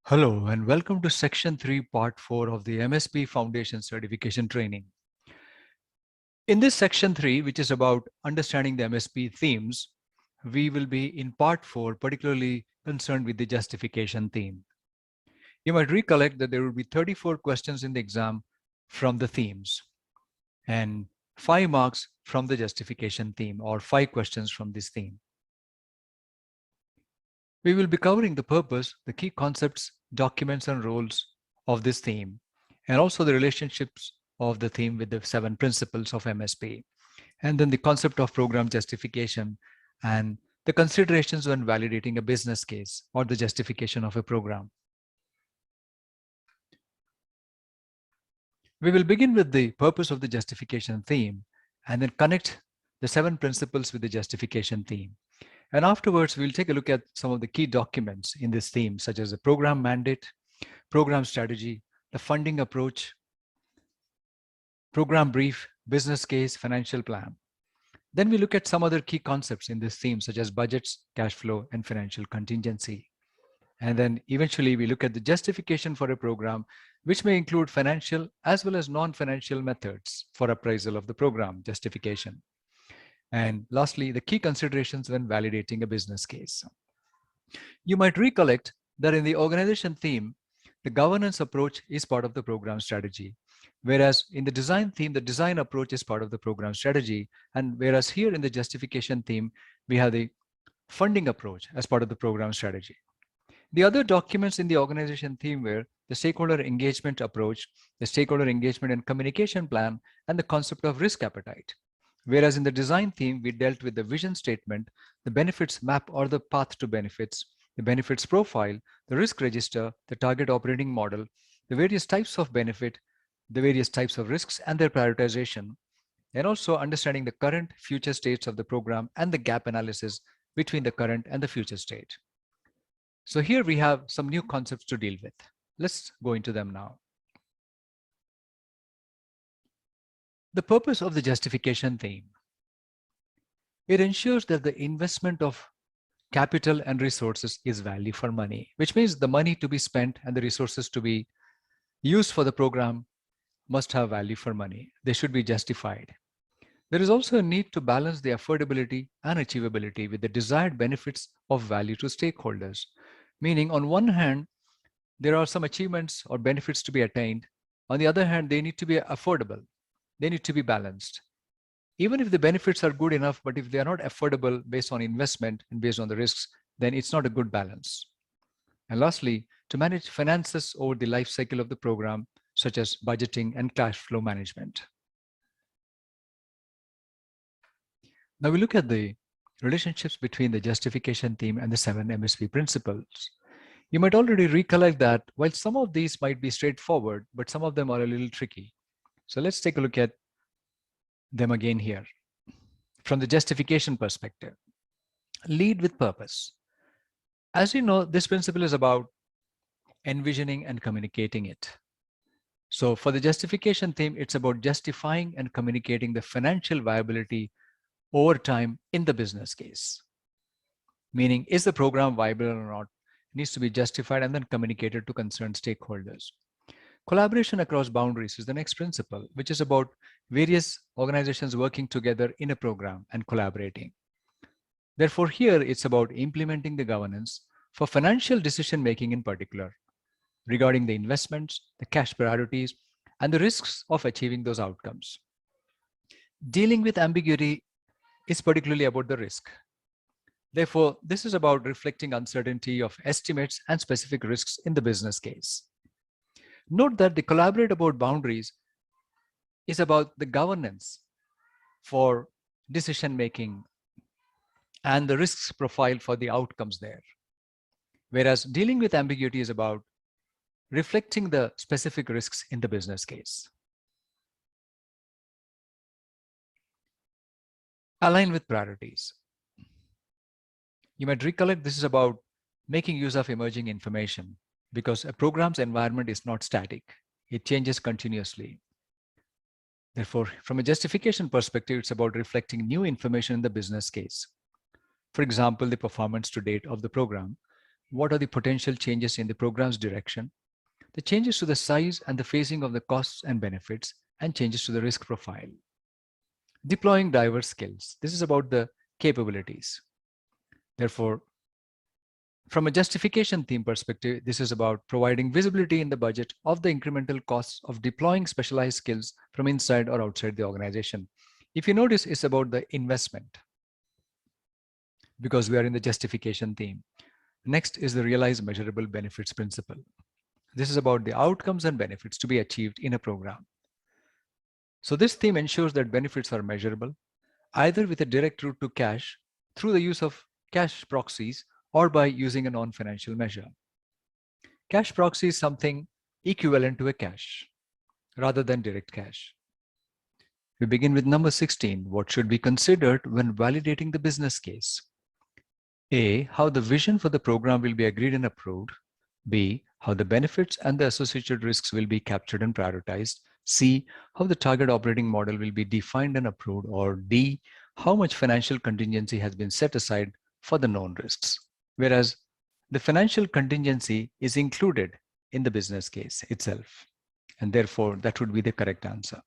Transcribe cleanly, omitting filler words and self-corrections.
Hello and welcome to Section 3, Part 4 of the MSP Foundation Certification Training. In this Section 3, which is about understanding the MSP themes, we will be in Part 4 particularly concerned with the justification theme. You might recollect that there will be 34 questions in the exam from the themes and 5 marks from the justification theme or 5 questions from this theme. We will be covering the purpose, the key concepts, documents and roles of this theme, and also the relationships of the theme with the 7 principles of MSP, and then the concept of program justification and the considerations when validating a business case or the justification of a program. We will begin with the purpose of the justification theme and then connect the 7 principles with the justification theme. And afterwards, we'll take a look at some of the key documents in this theme, such as the program mandate, program strategy, the funding approach, program brief, business case, financial plan. Then we look at some other key concepts in this theme, such as budgets, cash flow, and financial contingency. And then eventually we look at the justification for a program, which may include financial as well as non-financial methods for appraisal of the program justification. And lastly, the key considerations when validating a business case. You might recollect that in the organization theme, the governance approach is part of the program strategy, whereas in the design theme, the design approach is part of the program strategy. And whereas here in the justification theme, we have the funding approach as part of the program strategy. The other documents in the organization theme were the stakeholder engagement approach, the stakeholder engagement and communication plan, and the concept of risk appetite. Whereas in the design theme, we dealt with the vision statement, the benefits map or the path to benefits, the benefits profile, the risk register, the target operating model, the various types of benefit, the various types of risks and their prioritization, and also understanding the current future states of the program and the gap analysis between the current and the future state. So here we have some new concepts to deal with. Let's go into them now. The purpose of the justification theme. It ensures that the investment of capital and resources is value for money, which means the money to be spent and the resources to be used for the program must have value for money. They should be justified. There is also a need to balance the affordability and achievability with the desired benefits of value to stakeholders. Meaning, on one hand, there are some achievements or benefits to be attained. On the other hand, they need to be affordable. They need to be balanced. Even if the benefits are good enough, but if they are not affordable based on investment and based on the risks, then it's not a good balance. And lastly, to manage finances over the life cycle of the program, such as budgeting and cash flow management. Now we look at the relationships between the justification theme and the 7 MSP principles. You might already recollect that while some of these might be straightforward, but some of them are a little tricky. So let's take a look at them again here. From the justification perspective, lead with purpose. As you know, this principle is about envisioning and communicating it. So for the justification theme, it's about justifying and communicating the financial viability over time in the business case. Meaning, is the program viable or not? It needs to be justified and then communicated to concerned stakeholders. Collaboration across boundaries is the next principle, which is about various organizations working together in a program and collaborating. Therefore, here it's about implementing the governance for financial decision-making in particular, regarding the investments, the cash priorities, and the risks of achieving those outcomes. Dealing with ambiguity is particularly about the risk. Therefore, this is about reflecting uncertainty of estimates and specific risks in the business case. Note that the collaborate about boundaries is about the governance for decision-making and the risks profile for the outcomes there. Whereas dealing with ambiguity is about reflecting the specific risks in the business case. Align with priorities. You might recollect this is about making use of emerging information because a program's environment is not static. It changes continuously. Therefore, from a justification perspective, it's about reflecting new information in the business case. For example, the performance to date of the program, what are the potential changes in the program's direction, the changes to the size and the phasing of the costs and benefits, and changes to the risk profile. Deploying diverse skills. This is about the capabilities. Therefore, from a justification theme perspective, this is about providing visibility in the budget of the incremental costs of deploying specialized skills from inside or outside the organization. If you notice, it's about the investment because we are in the justification theme. Next is the realize measurable benefits principle. This is about the outcomes and benefits to be achieved in a program. So this theme ensures that benefits are measurable, either with a direct route to cash through the use of cash proxies or by using a non-financial measure. Cash proxy is something equivalent to a cash rather than direct cash. We begin with number 16, what should be considered when validating the business case. A, how the vision for the program will be agreed and approved. B, how the benefits and the associated risks will be captured and prioritized. C, how the target operating model will be defined and approved. Or D, how much financial contingency has been set aside for the known risks. Whereas the financial contingency is included in the business case itself. And therefore, that would be the correct answer.